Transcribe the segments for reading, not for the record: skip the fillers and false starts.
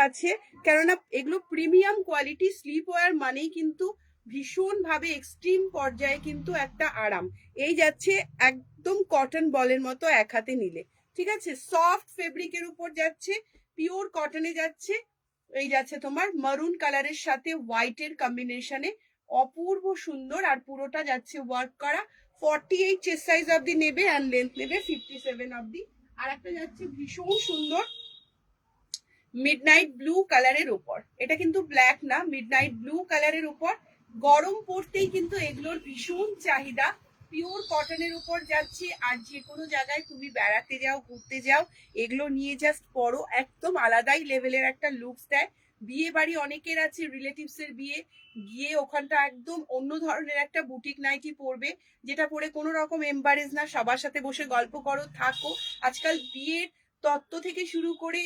আছে, কেননা এগুলো প্রিমিয়াম কোয়ালিটি। স্লিপ ওয়্যার মানেই কিন্তু ভীষণ ভাবে এক্সট্রিম পর্যায়ে কিন্তু একটা আরাম। এই যাচ্ছে একদম কটন বলের মতো এক হাতে নিলে, ঠিক আছে। সফট ফেব্রিকের উপর যাচ্ছে, পিওর কটনে যাচ্ছে। এই যাচ্ছে তোমার মারুন কালারের সাথে হোয়াইটের কম্বিনেশনে, অপূর্ব সুন্দর। আর পুরোটা যাচ্ছে ওয়ার্ক করা। 48 চেস্ট সাইজ অবধি নেবে অ্যান্ড লেন্থ নেবে 57 অবধি। আর একটা যাচ্ছে ভীষণ সুন্দর মিডনাইট ব্লু কালারের উপর, এটা কিন্তু ব্ল্যাক না, মিডনাইট ব্লু কালারের উপর। গরম পড়তেই কিন্তু এগুলোর ভীষণ চাহিদা। পিওর কটনের উপর যাচ্ছে, আর যে কোনো জায়গায় তুমি বেড়াতে যাও, ঘুরতে যাও, এগুলো নিয়ে জাস্ট পরো, একদম আলাদাই লেভেলের একটা লুকস দেয়। বিয়ে বাড়ি অনেকের আছে, রিলেটিভস এর বিয়ে গিয়ে ওখানটা একদম অন্য ধরনের একটা বুটিক নাইটি পরবে, যেটা পরে কোনো রকম এম্বারেজ না, সবার সাথে বসে গল্প করো, থাকো। আজকাল বিয়ের তত্ত্ব থেকে শুরু করে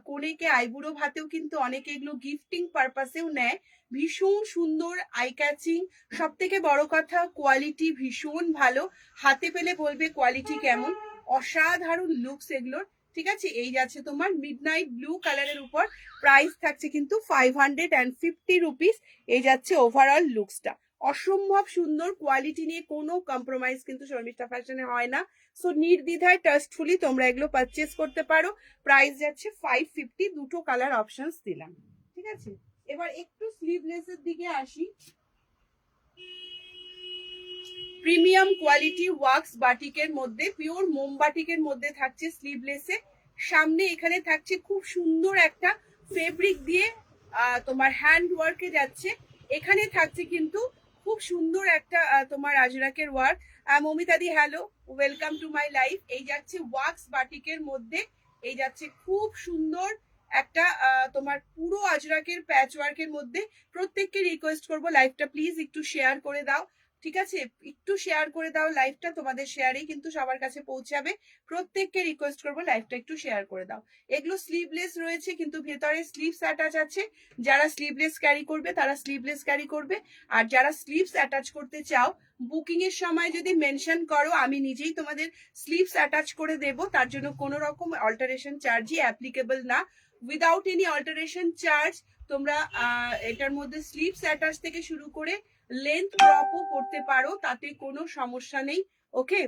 কনেকে আইবুড়ো ভাতেও কিন্তু অনেকে এগুলো গিফটিং পারপাসেও নেয়। ভীষণ সুন্দর, আই ক্যাচিং, সব থেকে বড় কথা কোয়ালিটি ভীষণ ভালো। হাতে পেলে বলবে কোয়ালিটি কেমন, অসাধারণ লুকস এগুলোর, ঠিক আছে। এই যাচ্ছে তোমার মিডনাইট ব্লু কালারের উপর, প্রাইস থাকছে কিন্তু 550 রুপিস। এই যাচ্ছে ওভারঅল লুকসটা, অসম্ভব সুন্দর। কোয়ালিটি নিয়ে কোনো কম্প্রোমাইজ কিন্তু শর্মিষ্ঠা ফ্যাশনে হয় না। সো নির্দ্বিধায় ট্রাস্টফুলি তোমরা এগুলো পারচেস করতে পারো। প্রাইস যাচ্ছে 550, দুটো কালার অপশনস দিলাম, ঠিক আছে। এবার একটু স্লিভলেসের দিকে আসি। প্রিমিয়াম কোয়ালিটি ওয়াক্স বাটিকের মধ্যে, পিওর মোম বাটিকের মধ্যে থাকছে স্লিভলেসে। সামনে এখানে থাকছে খুব সুন্দর একটা ফেব্রিক দিয়ে তোমার হ্যান্ড ওয়ার্কে যাচ্ছে। এখানে থাকছে কিন্তু খুব সুন্দর একটা তোমার আজরাকের ওয়ার্ক। মমিতাদি hello, welcome to my life. এই যাচ্ছে ওয়াক্স বাটিকের মধ্যে, এই যাচ্ছে খুব সুন্দর একটা তোমার পুরো আজরাকের প্যাচ ওয়ার্কের মধ্যে। প্রত্যেককে রিকোয়েস্ট করবো লাইভটা প্লিজ একটু শেয়ার করে দাও, ঠিক আছে। একটু শেয়ার করে দাও লাইভটা, তোমাদের শেয়ারেই কিন্তু সবার কাছে পৌঁছাবে। প্রত্যেককে রিকোয়েস্ট করবো লাইভটা একটু শেয়ার করে দাও। এগুলো স্লিভলেস রয়েছে, কিন্তু ভেতরে স্লিভস অ্যাটাচ আছে। যারা স্লিভলেস ক্যারি করবে তারা স্লিভলেস ক্যারি করবে, আর যারা স্লিভস অ্যাটাচ করতে চাও বুকিং এর সময় যদি মেনশন করো, আমি নিজেই তোমাদের স্লিভস অ্যাটাচ করে দেব। তার জন্য কোনো রকম অল্টারেশন চার্জই অ্যাপ্লিকেবল না। উইদাউট এনি অল্টারেশন চার্জ তোমরা এটার মধ্যে স্লিভস অ্যাটাচ থেকে শুরু করে লেন্থ ক্রপও করতে পারো, তাতে কোনো সমস্যা নেই। ওকে,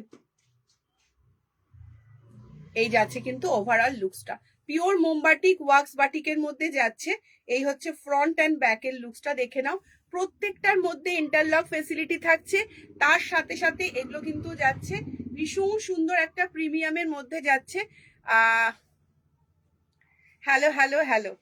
এই যাচ্ছে কিন্তু ওভারঅল লুকসটা, পিওর মোমবাটিক ওয়াক্স বাটিকের মধ্যে যাচ্ছে। এই হচ্ছে ফ্রন্ট অ্যান্ড ব্যাকের লুকসটা, দেখে নাও। প্রত্যেকটার মধ্যে ইন্টারলক ফেসিলিটি থাকছে, তার সাথে সাথে এগুলো কিন্তু যাচ্ছে ভীষণ সুন্দর একটা প্রিমিয়ামের মধ্যে যাচ্ছে। হ্যালো হ্যালো হ্যালো,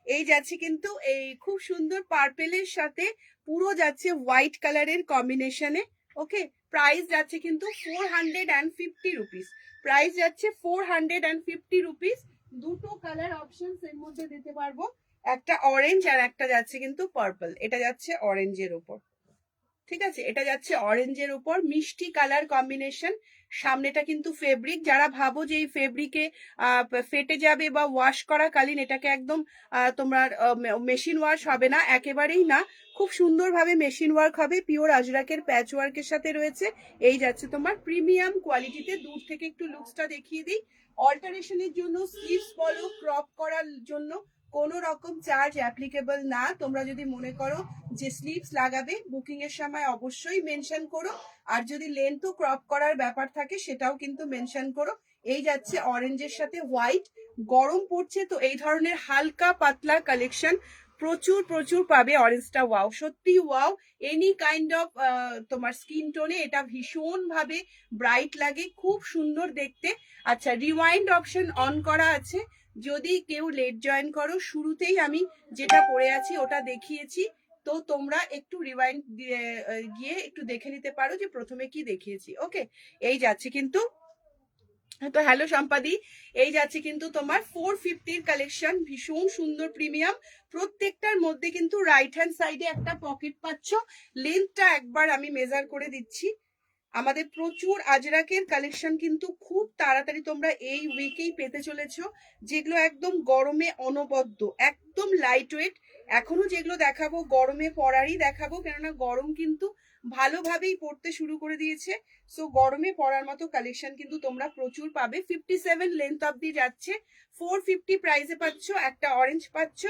এই যাচ্ছে কিন্তু এই খুব সুন্দর পার্পেলের সাথে পুরো যাচ্ছে হোয়াইট কালারের কম্বিনেশনে। ওকে, প্রাইস যাচ্ছে কিন্তু 450 রুপিস। প্রাইস যাচ্ছে 450 রুপিস। দুটো কালার অপশন এর মধ্যে দিতে পারবো, একটা অরেঞ্জ আর একটা যাচ্ছে কিন্তু পার্পল। এটা যাচ্ছে অরেঞ্জের উপর, ঠিক আছে। এটা যাচ্ছে অরেঞ্জের উপর, মিষ্টি কালার কম্বিনেশন। সামনেটা কিন্তু ফেব্রিক, যারা ভাবো যে এই ফেব্রিকে ফেটে যাবে বা ওয়াশ করাকালীন এটাকে একদম তোমার মেশিন ওয়াশ হবে না, একেবারেই না। খুব সুন্দরভাবে মেশিন ওয়ার্ক হবে, পিওর আজরাকের প্যাচ ওয়ার্কের সাথে রয়েছে। এই যাচ্ছে তোমার প্রিমিয়াম কোয়ালিটিতে। দূর থেকে একটু লুকসটা দেখিয়ে দিই। অল্টারেশনের জন্য, স্লিভস বলো, ক্রপ করার জন্য কোনো রকম চার্জ অ্যাপ্লিকেবল না। তোমরা যদি মনে করো যে স্লিভস লাগাবে, বুকিং এর সময় অবশ্যই মেনশন করো। আর যদি লেন্থও ক্রপ করার ব্যাপার থাকে সেটাও কিন্তু মেনশন করো। এই যাচ্ছে অরেঞ্জের সাথে হোয়াইট। গরম পড়ছে তো এই ধরনের হালকা পাতলা কালেকশন প্রচুর প্রচুর পাবে। অরেঞ্জটা ওয়াও, সত্যি ওয়াও। এনি কাইন্ড অফ তোমার স্কিন টোনে এটা ভীষণ ভাবে ব্রাইট লাগে, খুব সুন্দর দেখতে। আচ্ছা, রিওয়াইন্ড অপশন অন করা আছে, যদি কেউ লেট জয়েন করো, শুরুতেই আমি যেটা পড়ে আছি ওটা দেখিয়েছি, তো তোমরা একটু রিওয়াইন্ড গিয়ে একটু দেখে নিতে পারো যে প্রথমে কি দেখিয়েছি। ওকে, এই যাচ্ছে কিন্তু, তো হ্যালো সম্পাদি, এই যাচ্ছে কিন্তু তোমার 450 কালেকশন, ভীষণ সুন্দর প্রিমিয়াম। প্রত্যেকটার মধ্যে কিন্তু রাইট হ্যান্ড সাইডে একটা পকেট পাচ্ছ। লেন্থটা একবার আমি মেজার করে দিচ্ছি। আমাদের প্রচুর আজরাকের কালেকশন কিন্তু খুব তাড়াতাড়ি তোমরা এই উইকেই পেতে চলেছো, যেগুলো একদম গরমে অনবদ্য, একদম লাইট ওয়েট। এখনো যেগুলো দেখাবো গরমে পরারই দেখাবো, কেননা গরম কিন্তু ভালোভাবেই পড়তে শুরু করে দিয়েছে। সো গরমে পরার মতো কালেকশন কিন্তু তোমরা প্রচুর পাবে। 57 লেন্থ অব্দি যাচ্ছে, 450 প্রাইসে পাচ্ছ। একটা অরেঞ্জ পাচ্ছ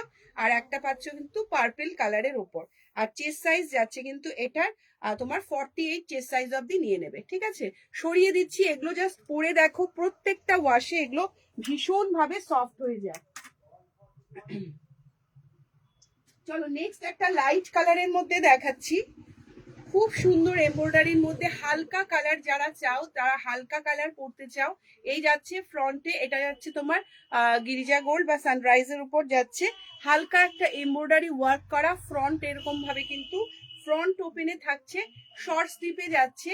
আর একটা পাচ্ছ কিন্তু পার্পেল কালারের ওপর। আর চেস্ট সাইজ যাচ্ছে কিন্তু এটার তোমার 48 চেস্ট সাইজ অব্দি নিয়ে নেবে, ঠিক আছে। সরিয়ে দিচ্ছি, এগুলো জাস্ট পরে দেখো, প্রত্যেকটা ওয়াশে এগুলো ভীষণ ভাবে সফট হয়ে যায়। চলো নেক্সট একটা লাইট কালারের মধ্যে দেখাচ্ছি, খুব সুন্দর এমব্রয়ডারির মধ্যে হালকা কালার যারা চাও, তারা হালকা কালার পড়তে চাও, এই যাচ্ছে ফ্রন্টে, এটা যাচ্ছে তোমার গিরিজা গোল্ড বা সানরাইজের উপর যাচ্ছে, হালকা একটা এমব্রয়ডারি ওয়ার্ক করা ফ্রন্ট, এরকম ভাবে কিন্তু ফ্রন্ট ওপেনে থাকছে, শর্ট স্লিপে যাচ্ছে,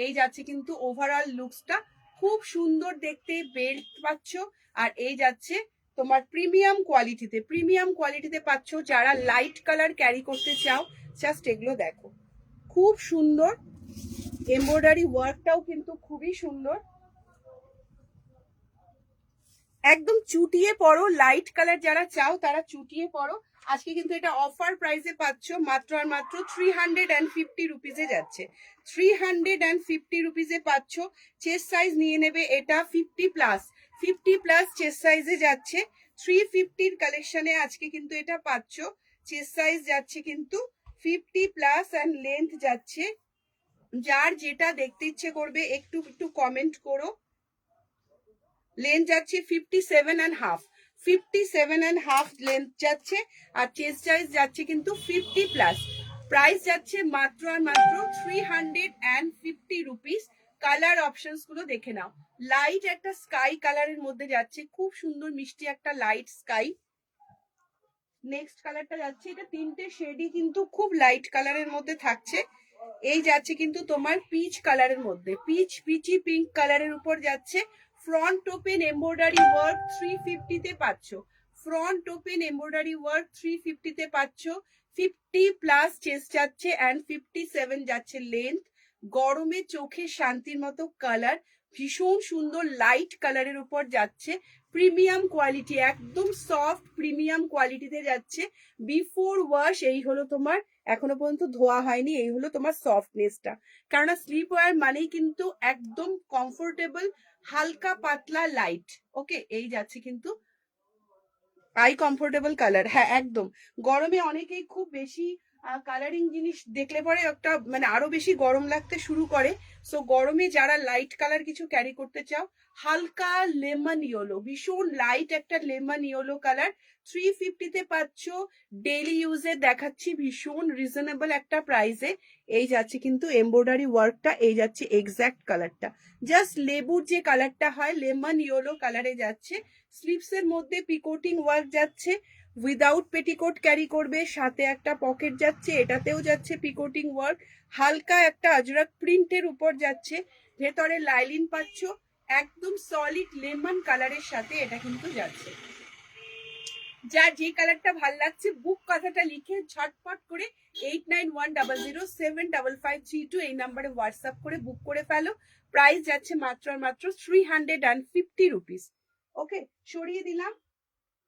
এই যাচ্ছে কিন্তু ওভারঅল লুকসটা খুব সুন্দর দেখতে, বেল্ট পাচ্ছ। আর এই যাচ্ছে তোমার প্রিমিয়াম কোয়ালিটিতে পাচ্ছ। যারা লাইট কালার ক্যারি করতে চাও, জাস্ট এগুলো দেখো, খুব সুন্দর এমব্রয়ডারি ওয়ার্কটাও কিন্তু খুবই সুন্দর, একদম চুটিয়ে পড়ো। লাইট কালার যারা চাও তারা চুটিয়ে পড়ো। আজকে কিন্তু এটা অফার প্রাইসে পাচ্ছ, মাত্র আর মাত্র 350 রুপিসে যাচ্ছে, 350 রুপিসে পাচ্ছ। চেস্ট সাইজ নিয়ে নেবে এটা 50 প্লাস চেস্ট সাইজে যাচ্ছে, 350 কালেকশনে আজকে কিন্তু এটা পাচ্ছ। চেস্ট সাইজ যাচ্ছে কিন্তু 50 প্লাস অ্যান্ড লেন্থ যাচ্ছে, যার যেটা দেখতে ইচ্ছে করবে একটু একটু কমেন্ট করো। লেন্থ যাচ্ছে 57.5 লেন্থ যাচ্ছে, আর চেস্ট সাইজ যাচ্ছে কিন্তু 50 প্লাস। প্রাইস যাচ্ছে মাত্র আর মাত্র 350 রুপিস। কালার অপশনস গুলো দেখে নাও, লাইট একটা স্কাই কালারের মধ্যে যাচ্ছে, খুব সুন্দর মিষ্টি একটা লাইট স্কাই। নেক্সট কালারটা যাচ্ছে, এটা তিনটে শেডই কিন্তু খুব লাইট কালারের মধ্যে থাকছে, এই যাচ্ছে কিন্তু তোমার পিচ কালারের মধ্যে, পিচি পিঙ্ক কালারের উপর যাচ্ছে। ফ্রন্ট ওপেন এমব্রয়ডারি ওয়ার্ক 350 তে পাচ্ছ, ফ্রন্ট ওপেন এমব্রয়ডারি ওয়ার্ক 350 তে পাচ্ছ। 50 প্লাস চেস্ট যাচ্ছে অ্যান্ড 57 যাচ্ছে লেন্থ। গরমে চোখে শান্তির মতো কালার, ভীষণ সুন্দর লাইট কালারের উপর যাচ্ছে, প্রিমিয়াম কোয়ালিটি, একদম সফট প্রিমিয়াম কোয়ালিটিতে যাচ্ছে। বিফোর ওয়াশ এই হলো তোমার, এখনো পর্যন্ত ধোয়া হয়নি, এই হলো তোমার সফটনেসটা। কেননা স্লিপ ওয়্যার মানেই কিন্তু একদম কমফোর্টেবল, হালকা পাতলা লাইট। ওকে, এই যাচ্ছে কিন্তু আই কমফোর্টেবল কালার। হ্যাঁ একদম, গরমে অনেকেই খুব বেশি কালারিং জিনিস দেখলে পরে একটা মানে আরো বেশি গরম লাগতে শুরু করে। সো গরমে যারা লাইট কালার কিছু ক্যারি করতে চাও, হালকা লেমন ইয়েলো, ভীষণ লাইট একটা লেমন ইয়েলো কালার 350 তে পাচ্ছ। ডেইলি ইউজে দেখাচ্ছি ভীষণ রিজনেবল একটা প্রাইসে। এই যাচ্ছে কিন্তু এমব্রয়ডারি ওয়ার্কটা, এই যাচ্ছে এক্স্যাক্ট কালারটা, জাস্ট লেবুর যে কালারটা হয় লেমন ইয়েলো কালারে যাচ্ছে। স্লিপস এর মধ্যে পিকোটিং ওয়ার্ক যাচ্ছে, উইদাউট পেটিকোট ক্যারি করবে, সাথে একটা পকেট যাচ্ছে, এটাতেও যাচ্ছে পিকোটিং ওয়ার্ক, হালকা একটা আজরাক প্রিন্টের উপর যাচ্ছে, ভেতরে লাইলিন পাচ্ছ, একদম সলিড লেমন কালারের সাথে এটা কিন্তু যাচ্ছে। যার যে কালারটা ভাল লাগছে বুক কথাটা লিখে ঝটপট করে 8910075532 এই নাম্বারে হোয়াটসঅ্যাপ করে বুক করে ফেলো। প্রাইস যাচ্ছে মাত্র আর মাত্র 350 রুপিস। ওকে, সরিয়ে দিলাম।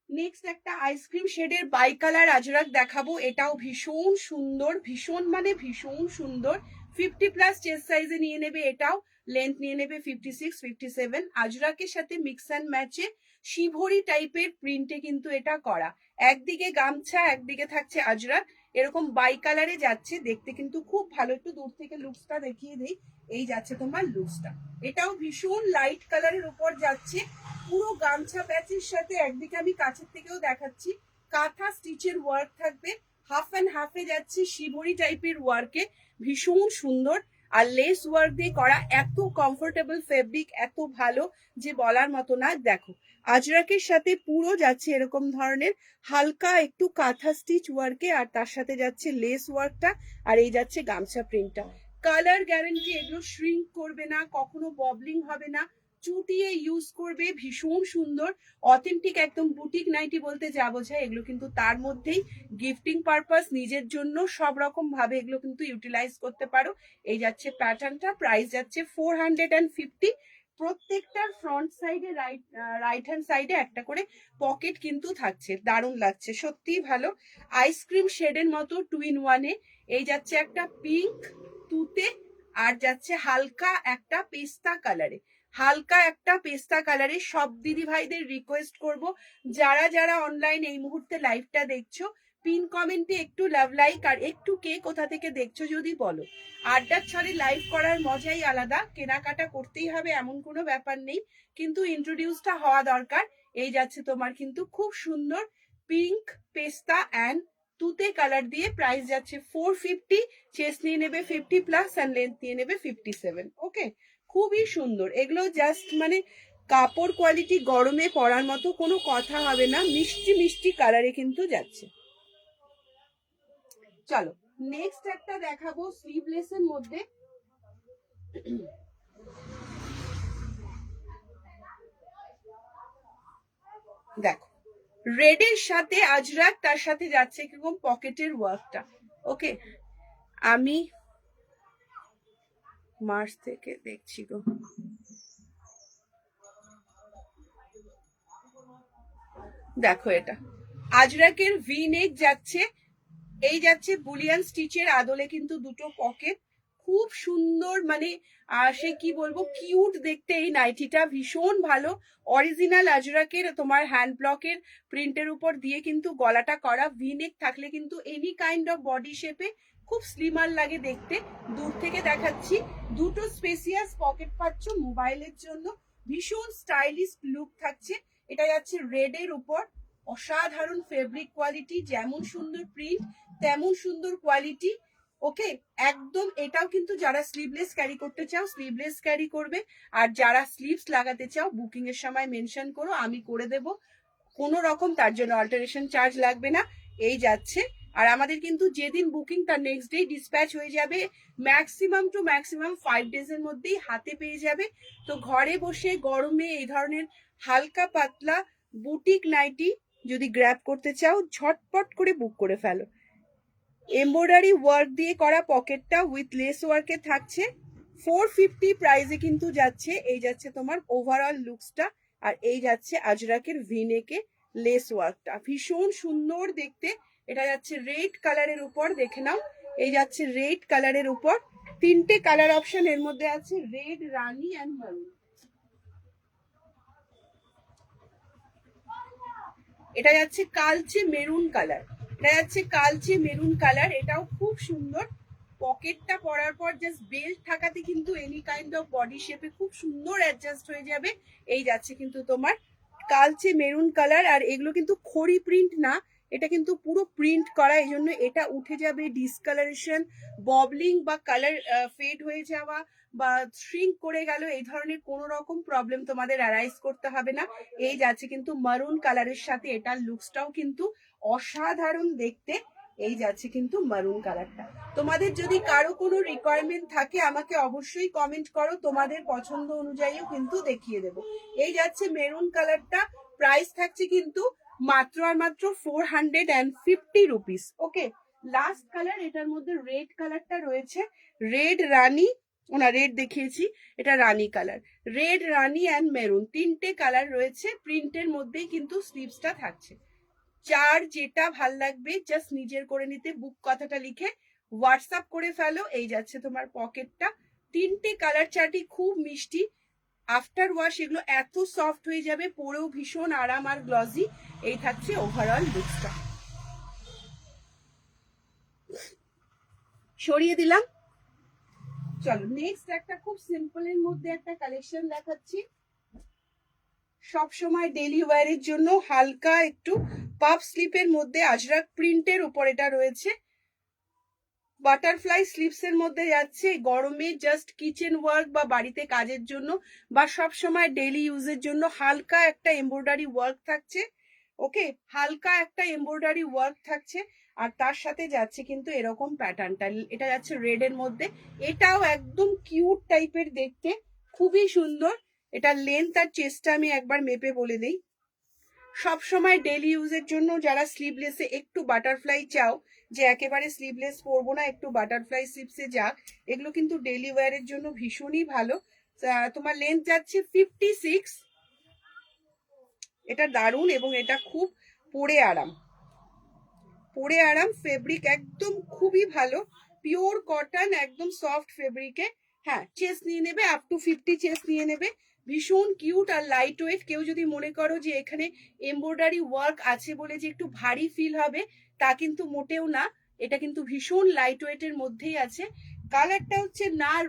নেক্সট একটা আইসক্রিম শেডের বাই কালার আজরাক দেখাবো, এটাও ভীষণ সুন্দর, ভীষণ মানে ভীষণ সুন্দর। 50 প্লাস চেস্ট সাইজে নিয়ে নেবে, এটাও লেন্থ নিয়ে নেবে 56 57। আজরাকের সাথে মিক্স অ্যান্ড ম্যাচে শিভরি টাইপের প্রিন্টে কিন্তু এটা করা, একদিকে গামছা একদিকে থাকছে আজরাক, এরকম বাই কালারে যাচ্ছে, দেখতে কিন্তু খুব ভালো। একটু দূর থেকে লুকসটা দেখিয়ে দিই, এই যাচ্ছে তোমার লুকসটা, এটাও ভীষণ লাইট কালারের উপর যাচ্ছে, পুরো গামছা প্যাচের সাথে, একদিকে আমি কাছের থেকেও দেখাচ্ছি, কাঁথা স্টিচের ওয়ার্ক থাকবে, হাফ অ্যান্ড হাফে যাচ্ছে শিবরি টাইপের ওয়ার্কে, ভীষণ সুন্দর। আর লেস ওয়ার্ক দিয়ে করা, এত কমফোর্টেবল ফেব্রিক, এত ভালো যে বলার মতো না। দেখো আজরাকের সাথে পুরো যাচ্ছে এরকম ধরনের হালকা একটু কাঁথা স্টিচ ওয়ার্কে, আর তার সাথে যাচ্ছে লেস ওয়ার্কটা, আর এই যাচ্ছে গামছা প্রিন্টটা। কালার গ্যারান্টি, এগুলো শ্রিঙ্ক করবে না, কখনো ববলিং হবে না, চুটিয়ে ইউজ করবে, ভীষণ সুন্দর অথেন্টিক একদম বুটিক নাইটি বলতে যা বোঝায় এগুলো কিন্তু তার মধ্যেই গিফটিং পারপাস, নিজের জন্য সব রকম ভাবে এগুলো কিন্তু ইউটিলাইজ করতে পারো। এই যাচ্ছে প্যাটার্নটা, প্রাইস যাচ্ছে 450। প্রত্যেকটার ফ্রন্ট সাইডে রাইট হ্যান্ড সাইডে একটা করে পকেট কিন্তু থাকছে, দারুণ লাগছে সত্যিই ভালো। আইসক্রিম শেডের মতো 2 in 1-এ, এই যাচ্ছে একটা পিঙ্ক, তুতে, আর যাচ্ছে হালকা একটা পেস্তা কালারে। হালকা একটা পেস্তা কালারে। সব দিদি ভাইদের রিকোয়েস্ট করব, যারা যারা অনলাইন এই মুহূর্তে লাইভটা দেখছো, পিন কমেন্টে একটু লাভ লাইক আর একটু কে কোথা থেকে দেখছো যদি বলো। আড্ডার ছলে লাইভ করার মজাই আলাদা, কেনাকাটা করতেই হবে এমন কোনো ব্যাপার নেই, কিন্তু ইন্ট্রোডিউসটা হওয়া দরকার। এই যাচ্ছে তোমার কিন্তু খুব সুন্দর পিঙ্ক পেস্তা অ্যান্ড তুতে কালার দিয়ে। প্রাইস যাচ্ছে 450। চেস্ট নিয়ে নেবে 50+ অ্যান্ড লেন্থ নিয়ে নেবে 57। ওকে, খুবই সুন্দর এগুলো। জাস্ট মানে কাপড় কোয়ালিটি, গরমে পরার মতো কোনো কথা হবে না। মিষ্টি মিষ্টি কালারে কিন্তু যাচ্ছে। চলো নেক্সট একটা দেখাবো স্লিভলেসের মধ্যে। দেখো, রেডের সাথে আজরাক, তার সাথে যাচ্ছে কিরকম পকেটের ওয়ার্কটা। ওকে, আমি মার্চ থেকে দেখছি গো। দেখো, এটা আজরাকের ভি নেক যাচ্ছে। এই যাচ্ছে বুলিয়ান স্টিচের আদলে কিন্তু দুটো পকেট, খুব সুন্দর। মানে সে কি বলবো, কিউট দেখতে এই নাইটিটা, ভীষণ ভালো। অরিজিনাল আজরাকের তোমার হ্যান্ড ব্লকের প্রিন্টের উপর দিয়ে কিন্তু গলাটা করা। ভি নেক থাকলে কিন্তু এনি কাইন্ড অফ বডি শেপে খুব স্লিমার লাগে দেখতে। দূর থেকে দেখাচ্ছি, দুটো স্পেসিয়াস পকেট পাচ্ছ মোবাইলের জন্য, ভীষণ স্টাইলিশ লুক থাকছে। এটা যাচ্ছে রেডের উপর, অসাধারণ ফেব্রিক কোয়ালিটি, যেমন সুন্দর প্রিন্ট তেমন সুন্দর কোয়ালিটি। ওকে, একদম। এটাও কিন্তু যারা স্লিভলেস ক্যারি করতে চাও স্লিভলেস ক্যারি করবে, আর যারা স্লিভস লাগাতে চাও বুকিং এর সময় মেনশন করো, আমি করে দেব। কোনো রকম তার জন্য অল্টারেশন চার্জ লাগবে না। এই যাচ্ছে। আর আমাদের কিন্তু যেদিন বুকিং তার নেক্সট ডে ডিসপ্যাচ হয়ে যাবে, ম্যাক্সিমাম টু ম্যাক্সিমাম 5 ডেজের মধ্যেই হাতে পেয়ে যাবে। তো ঘরে বসে গরমে এই ধরনের হালকা পাতলা বুটিক নাইটি যদি গ্র্যাব করতে চাও, ঝটপট করে বুক করে ফেলো। এমব্রয়ডারি ওয়ার্ক দিয়ে করা পকেটটা উইথ লেস ওয়ার্কে থাকছে। 450 প্রাইসে কিন্তু যাচ্ছে। এই যাচ্ছে তোমার ওভারঅল লুকসটা, আর এই যাচ্ছে আজরাকের ভিনেকে লেস ওয়ার্কটা, ভীষণ সুন্দর দেখতে। এটা যাচ্ছে রেড কালারের উপর, দেখে নাও। এই যাচ্ছে রেড কালারের উপর, তিনটে কালার অপশন এর মধ্যে আছে, রেড, রানী অ্যান্ড মারুন। এটা যাচ্ছে কালচে মেরুন কালার। এটা যাচ্ছে কালচে মেরুন কালার, এটাও খুব সুন্দর। পকেটটা পরার পর জাস্ট বেল্ট থাকাতে কিন্তু এনি কাইন্ড অফ বডি শেপে খুব সুন্দর অ্যাডজাস্ট হয়ে যাবে। এই যাচ্ছে কিন্তু তোমার কালচে মেরুন কালার, আর এগুলো কিন্তু খড়ি প্রিন্ট না, এটা কিন্তু পুরো প্রিন্ট করা, এই জন্য এটা উঠে যাবে। ডিসকালারেশন, ববলিং বা কালার ফেড হয়ে যাওয়া বা শ্রিঙ্ক করে গেল, এই ধরনের কোনো রকম প্রবলেম তোমাদের অ্যারাইজ করতে হবে না। এই যাচ্ছে কিন্তু মারুন কালারের সাথে এটার লুকসটাও কিন্তু অসাধারণ দেখতে। এই যাচ্ছে কিন্তু মারুন কালারটা। তোমাদের যদি কারো কোনো রিকোয়ারমেন্ট থাকে আমাকে অবশ্যই কমেন্ট করো, তোমাদের পছন্দ অনুযায়ীও কিন্তু দেখিয়ে দেবো। এই যাচ্ছে মেরুন কালারটা, প্রাইস থাকছে কিন্তু মাত্র আর মাত্র 450 রুপিস। ওকে, লাস্ট কালার এটার মধ্যে রেড কালারটা রয়েছে, রেড রানী, ওনা রেড দেখিয়েছি, এটা রানী কালার। রেড, রানী অ্যান্ড মেরুন, তিনটে কালার রয়েছে। প্রিন্টের মধ্যেই কিন্তু স্লিভসটা থাকছে। যার যেটা ভাল লাগবে জাস্ট নিজের করে নিতে বুক কথাটা লিখে হোয়াটসঅ্যাপ করে ফেলো। এই যাচ্ছে তোমার পকেটটা, তিনটে কালার চার্টই খুব মিষ্টি। আফটার ওয়াশ এগুলো এত সফট হয়ে যাবে, পরেও ভীষণ আরাম আর গ্লজি। এই থাকছে ওভারঅল লুকসটা। সরিয়ে দিলাম। চলো নেক্সট একটা খুব সিম্পলের মধ্যে একটা কালেকশন দেখাচ্ছি। সব সময় ডেলি ওয়্যারের জন্য হালকা একটু পাফ স্লিপের মধ্যে আজরাক প্রিন্টের উপর এটা রয়েছে। বাটারফ্লাই স্লিভস এর মধ্যে যাচ্ছে। গরমে জাস্ট কিচেন ওয়ার্ক বা বাড়িতে কাজের জন্য বা সব সময় ডেলি ইউজের জন্য হালকা একটা এমব্রয়ডারি ওয়ার্ক থাকছে। ওকে, হালকা একটা এমব্রয়ডারি ওয়ার্ক থাকছে, আর তার সাথে যাচ্ছে কিন্তু এরকম প্যাটার্নটা। এটা যাচ্ছে রেড এর মধ্যে, এটাও একদম কিউট টাইপের দেখতে, খুবই সুন্দর। এটা লেন্থ আর চেস্টটা আমি একবার মেপে বলে দিই। সব সময় ডেলি ইউজের জন্য যারা স্লিভলেসে একটু বাটারফ্লাই চাও, যে একেবারে স্লিভলেস পরবো না, একটু বাটারফ্লাই স্লিভসে যাক, এগুলো কিন্তু ডেলি ওয়্যারের জন্য ভীষণই ভালো। তোমার লেন্থ যাচ্ছে 56। এটা দারুণ, এবং এটা খুব পরে আরাম, পরে আরাম। ফেব্রিক একদম খুবই ভালো, পিওর কটন, একদম সফট ফেব্রিকে। হ্যাঁ, চেস্ট নিয়ে নেবে, আপ টু 50 চেস্ট নিয়ে নেবে। ভীষণ কিউট আর লাইট ওয়েট। কেউ যদি মনে করো যে এখানে এমব্রয়ডারি ওয়ার্ক আছে বলে যে একটু ভারী ফিল হবে, তা কিন্তু মোটেও না। এটা কিন্তু ভীষণ লাইট ওয়েটের মধ্যেই আছে। কালারটা হচ্ছে না